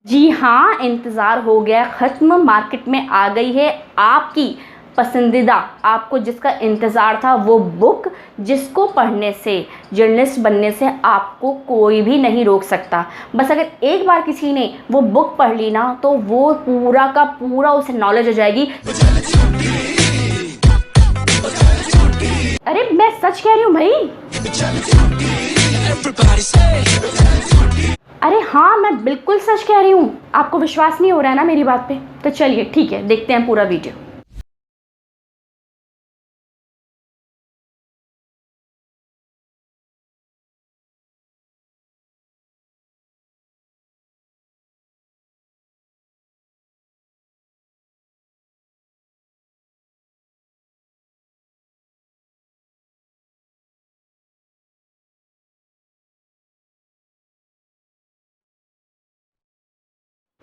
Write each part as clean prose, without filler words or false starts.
जी हाँ, इंतज़ार हो गया ख़त्म। मार्केट में आ गई है आपकी पसंदीदा, आपको जिसका इंतज़ार था वो बुक, जिसको पढ़ने से, जर्नलिस्ट बनने से आपको कोई भी नहीं रोक सकता। बस अगर एक बार किसी ने वो बुक पढ़ ली ना, तो वो पूरा का पूरा उसे नॉलेज हो जाएगी। अरे मैं सच कह रही हूँ भाई। अरे हाँ, मैं बिल्कुल सच कह रही हूँ। आपको विश्वास नहीं हो रहा है ना मेरी बात पे? तो चलिए ठीक है, देखते हैं पूरा video.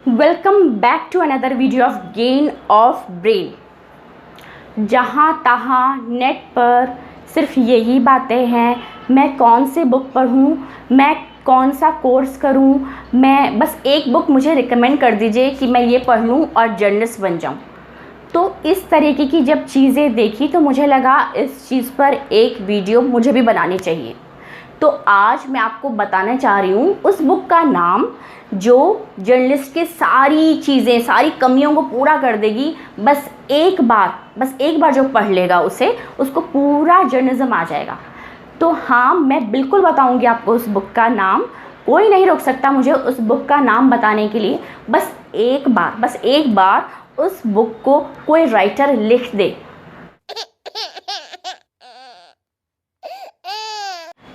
Welcome back to another video of Gain of Brain. जहाँ तहाँ नेट पर सिर्फ यही बातें हैं, मैं कौन से बुक पढ़ूँ, मैं कौन सा कोर्स करूँ, मैं बस एक बुक मुझे रिकमेंड कर दीजिए कि मैं ये पढ़ लूँ और जर्नलिस्ट बन जाऊँ। तो इस तरीके की जब चीज़ें देखी तो मुझे लगा इस चीज़ पर एक वीडियो मुझे भी बनानी चाहिए। तो आज मैं आपको बताना चाह रही हूँ उस बुक का नाम जो जर्नलिस्ट के सारी चीज़ें, सारी कमियों को पूरा कर देगी। बस एक बार जो पढ़ लेगा उसको पूरा जर्नलिज्म आ जाएगा। तो हाँ, मैं बिल्कुल बताऊँगी आपको उस बुक का नाम। कोई नहीं रोक सकता मुझे उस बुक का नाम बताने के लिए। बस एक बार उस बुक को कोई राइटर लिख दे।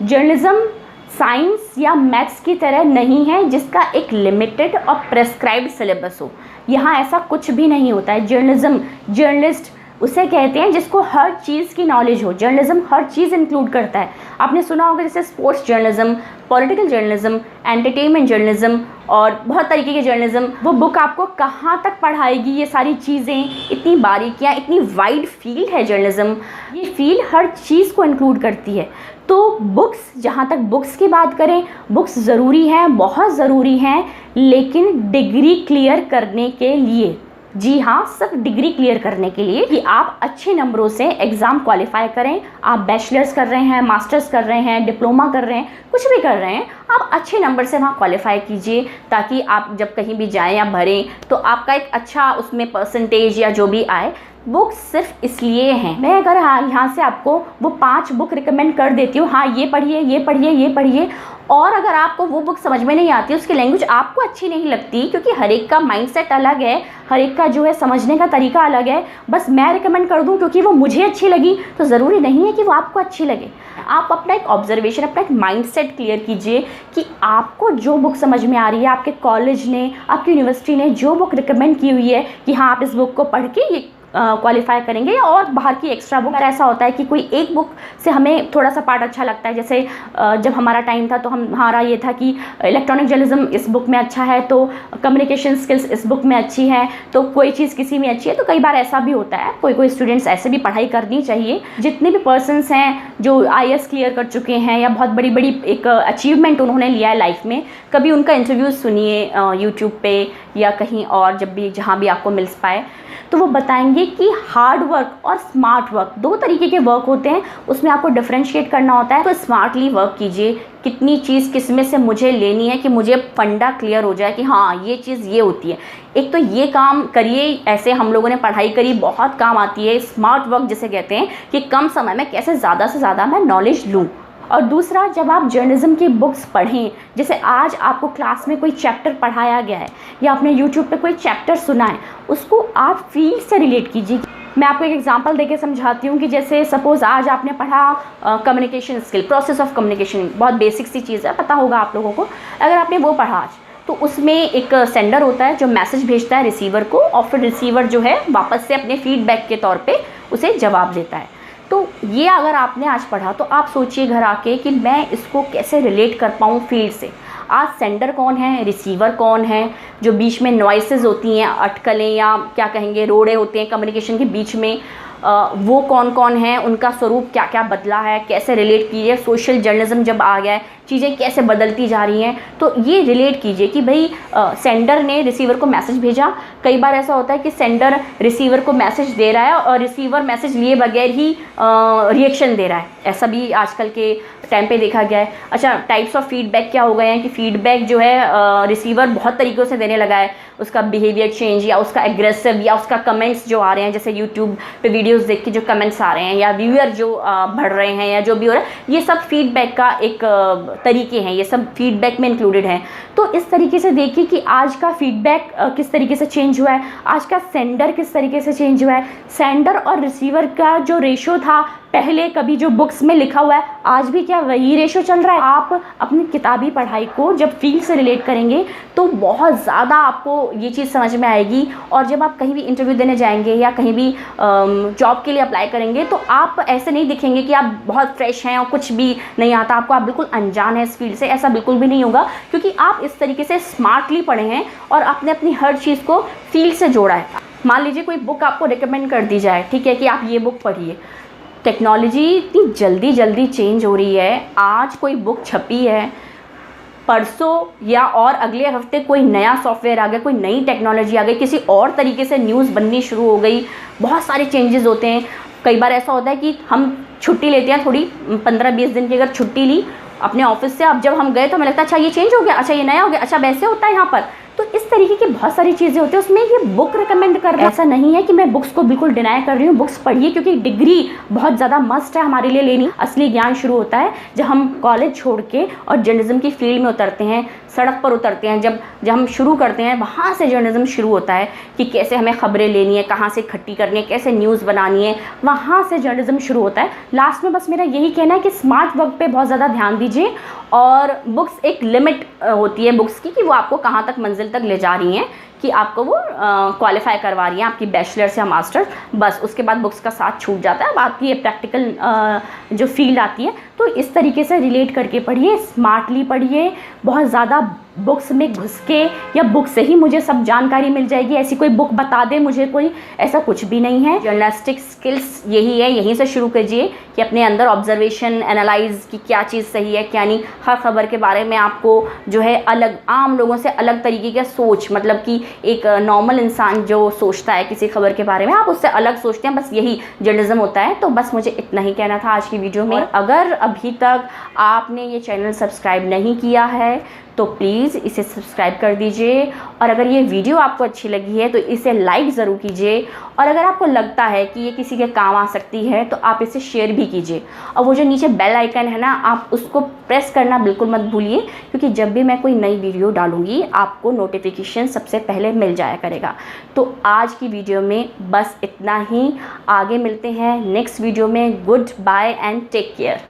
जर्नलिज्म साइंस या मैथ्स की तरह नहीं है जिसका एक लिमिटेड और प्रेस्क्राइब्ड सिलेबस हो। यहाँ ऐसा कुछ भी नहीं होता है। जर्नलिस्ट उसे कहते हैं जिसको हर चीज़ की नॉलेज हो। जर्नलिज्म हर चीज़ इंक्लूड करता है। आपने सुना होगा जैसे sports journalism, political journalism, entertainment journalism और बहुत तरीके के जर्नलिज्म। वो बुक आपको कहाँ तक पढ़ाएगी ये सारी चीज़ें, इतनी बारीकियाँ, इतनी वाइड फील्ड है जर्नलिज्म। ये फील्ड हर चीज़ को इंक्लूड करती है। तो बुक्स, जहाँ तक बुक्स की बात करें, बुक्स ज़रूरी हैं, बहुत ज़रूरी हैं, लेकिन डिग्री क्लियर करने के लिए। जी हाँ, सिर्फ डिग्री क्लियर करने के लिए कि आप अच्छे नंबरों से एग्ज़ाम क्वालिफाई करें। आप बैचलर्स कर रहे हैं, मास्टर्स कर रहे हैं, डिप्लोमा कर रहे हैं, कुछ भी कर रहे हैं, आप अच्छे नंबर से वहाँ क्वालिफाई कीजिए ताकि आप जब कहीं भी जाएं या भरें तो आपका एक अच्छा उसमें परसेंटेज या जो भी आए। बुक्स सिर्फ इसलिए हैं। मैं अगर यहाँ से आपको वो 5 बुक रिकमेंड कर देती हूँ, हाँ ये पढ़िए, ये पढ़िए, ये पढ़िए, और अगर आपको वो बुक समझ में नहीं आती, उसकी लैंग्वेज आपको अच्छी नहीं लगती, क्योंकि हर एक का माइंडसेट अलग है, हर एक का जो है समझने का तरीका अलग है, बस मैं रिकमेंड कर दूँ क्योंकि वो मुझे अच्छी लगी तो ज़रूरी नहीं है कि वो आपको अच्छी लगे। आप अपना एक ऑब्जर्वेशन, अपना एक माइंडसेट क्लियर कीजिए कि आपको जो बुक समझ में आ रही है, आपके कॉलेज ने, आपकी यूनिवर्सिटी ने जो बुक रिकमेंड की हुई है कि हाँ आप इस बुक को पढ़ के ये क्वालिफाई करेंगे, और बाहर की एक्स्ट्रा बुक। ऐसा होता है कि कोई एक बुक से हमें थोड़ा सा पार्ट अच्छा लगता है। जैसे जब हमारा टाइम था तो हमारा ये था कि इलेक्ट्रॉनिक जर्नलिज्म इस बुक में अच्छा है, तो कम्युनिकेशन स्किल्स इस बुक में अच्छी है, तो कोई चीज़ किसी में अच्छी है। तो कई बार ऐसा भी होता है, कोई स्टूडेंट्स ऐसे भी पढ़ाई करनी चाहिए। जितने भी पर्सन्स हैं जो IAS क्लियर कर चुके हैं या बहुत बड़ी बड़ी एक अचीवमेंट उन्होंने लिया है लाइफ में, कभी उनका इंटरव्यूज़ सुनिए यूट्यूब पे या कहीं और, जब भी जहाँ भी आपको मिल पाए, तो वो बताएंगे कि हार्ड वर्क और स्मार्ट वर्क, 2 तरीके के वर्क होते हैं, उसमें आपको डिफरेंशिएट करना होता है। तो स्मार्टली वर्क कीजिए, कितनी चीज़ किस में से मुझे लेनी है कि मुझे फंडा क्लियर हो जाए कि हाँ ये चीज़ ये होती है। एक तो ये काम करिए, ऐसे हम लोगों ने पढ़ाई करी, बहुत काम आती है। स्मार्ट वर्क जिसे कहते हैं कि कम समय में कैसे ज़्यादा से ज़्यादा मैं नॉलेज लूँ। और दूसरा, जब आप जर्नलिज्म की बुक्स पढ़ें, जैसे आज आपको क्लास में कोई चैप्टर पढ़ाया गया है या आपने यूट्यूब पे कोई चैप्टर सुना है, उसको आप फील्ड से रिलेट कीजिए। मैं आपको एक एग्जांपल देके समझाती हूँ कि जैसे सपोज़ आज आपने पढ़ा communication skill, process of communication, बहुत बेसिक सी चीज़ है, पता होगा आप लोगों को। अगर आपने वो पढ़ा आज, तो उसमें एक सेंडर होता है जो मैसेज भेजता है रिसीवर को, और फिर रिसीवर जो है वापस से अपने फीडबैक के तौर पे उसे जवाब देता है। तो ये अगर आपने आज पढ़ा तो आप सोचिए घर आके कि मैं इसको कैसे रिलेट कर पाऊँ फील्ड से। आज सेंडर कौन है, रिसीवर कौन है, जो बीच में नॉइसेस होती हैं, अटकलें या क्या कहेंगे, रोड़े होते हैं कम्युनिकेशन के बीच में, वो कौन कौन है, उनका स्वरूप क्या क्या बदला है, कैसे रिलेट कीजिए, सोशल जर्नलिज्म जब आ गया है चीज़ें कैसे बदलती जा रही हैं, तो ये रिलेट कीजिए कि भाई सेंडर ने रिसीवर को मैसेज भेजा। कई बार ऐसा होता है कि सेंडर रिसीवर को मैसेज दे रहा है और रिसीवर मैसेज लिए बगैर ही रिएक्शन दे रहा है, ऐसा भी आजकल के टाइम पे देखा गया है। अच्छा, टाइप्स ऑफ फीडबैक क्या हो गए हैं कि फीडबैक जो है रिसीवर बहुत तरीक़ों से देने लगा है, उसका बिहेवियर चेंज या उसका एग्रेसिव या उसका कमेंट्स जो आ रहे हैं, जैसे यूट्यूब पे वीडियोस देख के जो कमेंट्स आ रहे हैं या व्यूअर जो बढ़ रहे हैं या जो भी हो रहा है, ये सब फीडबैक का एक तरीके हैं, ये सब फीडबैक में इंक्लूडेड हैं। तो इस तरीके से देखिए कि आज का फीडबैक किस तरीके से चेंज हुआ है, आज का सेंडर किस तरीके से चेंज हुआ है। सेंडर और रिसीवर का जो रेशो था पहले कभी जो बुक्स में लिखा हुआ है, आज भी क्या वही रेशो चल रहा है। आप अपनी किताबी पढ़ाई को जब फील्ड से रिलेट करेंगे तो बहुत ज़्यादा आपको ये चीज़ समझ में आएगी, और जब आप कहीं भी इंटरव्यू देने जाएंगे या कहीं भी जॉब के लिए अप्लाई करेंगे तो आप ऐसे नहीं दिखेंगे कि आप बहुत फ्रेश हैं और कुछ भी नहीं आता आपको, आप बिल्कुल अनजान हैं इस फील्ड से, ऐसा बिल्कुल भी नहीं होगा, क्योंकि आप इस तरीके से स्मार्टली पढ़े हैं और आपने अपनी हर चीज़ को फील्ड से जोड़ा है। मान लीजिए कोई बुक आपको रिकमेंड कर दी जाए, ठीक है, कि आप ये बुक पढ़िए। टेक्नोलॉजी इतनी जल्दी चेंज हो रही है, आज कोई बुक छपी है, परसों या और अगले हफ्ते कोई नया सॉफ्टवेयर आ गया, कोई नई टेक्नोलॉजी आ गई, किसी और तरीके से न्यूज़ बननी शुरू हो गई, बहुत सारे चेंजेस होते हैं। कई बार ऐसा होता है कि हम छुट्टी लेते हैं थोड़ी 15-20 दिन की, अगर छुट्टी ली अपने ऑफिस से, अब जब हम गए तो हमें लगता है अच्छा ये चेंज हो गया, अच्छा ये नया हो गया, अच्छा वैसे होता है यहाँ पर। तो इस तरीके की बहुत सारी चीज़ें होती हैं, उसमें ये बुक रिकमेंड कर रहा है, ऐसा नहीं है कि मैं बुक्स को बिल्कुल डिनाई कर रही हूँ। बुक्स पढ़िए, क्योंकि डिग्री बहुत ज़्यादा मस्ट है हमारे लिए लेनी। असली ज्ञान शुरू होता है जब हम कॉलेज छोड़ के और जर्नलिज्म की फील्ड में उतरते हैं, सड़क पर उतरते हैं, जब हम शुरू करते हैं, वहाँ से जर्नलिज्म शुरू होता है कि कैसे हमें खबरें लेनी है, कहाँ से इकट्ठी करनी है, कैसे न्यूज़ बनानी है, वहाँ से जर्नलिज्म शुरू होता है। लास्ट में बस मेरा यही कहना है कि स्मार्ट वर्क पे बहुत ज़्यादा ध्यान दीजिए, और बुक्स एक लिमिट होती है बुक्स की कि वो आपको कहाँ तक मंजिल तक ले जा रही हैं, कि आपको वो क्वालिफाई करवा रही हैं आपकी बैचलर्स या मास्टर्स, बस उसके बाद बुक्स का साथ छूट जाता है। अब आपकी ये प्रैक्टिकल जो फील्ड आती है, तो इस तरीके से रिलेट करके पढ़िए, स्मार्टली पढ़िए, बहुत ज़्यादा बुक्स में घुस के या बुक से ही मुझे सब जानकारी मिल जाएगी, ऐसी कोई बुक बता दे मुझे कोई, ऐसा कुछ भी नहीं है। जर्नलिस्टिक स्किल्स यही है, यहीं से शुरू कीजिए कि अपने अंदर ऑब्जर्वेशन, एनालाइज की क्या चीज़ सही है क्या नहीं। हर खबर के बारे में आपको जो है अलग, आम लोगों से अलग तरीके का सोच, मतलब कि एक नॉर्मल इंसान जो सोचता है किसी खबर के बारे में, आप उससे अलग सोचते हैं, बस यही जर्नलिज्म होता है। तो बस मुझे इतना ही कहना था आज की वीडियो में। अगर अभी तक आपने ये चैनल सब्सक्राइब नहीं किया है तो प्लीज़ इसे सब्सक्राइब कर दीजिए, और अगर ये वीडियो आपको अच्छी लगी है तो इसे लाइक ज़रूर कीजिए, और अगर आपको लगता है कि ये किसी के काम आ सकती है तो आप इसे शेयर भी कीजिए। और वो जो नीचे बेल आइकन है ना, आप उसको प्रेस करना बिल्कुल मत भूलिए, क्योंकि जब भी मैं कोई नई वीडियो डालूँगी आपको नोटिफिकेशन सबसे पहले मिल जाया करेगा। तो आज की वीडियो में बस इतना ही, आगे मिलते हैं नेक्स्ट वीडियो में। Goodbye and take care.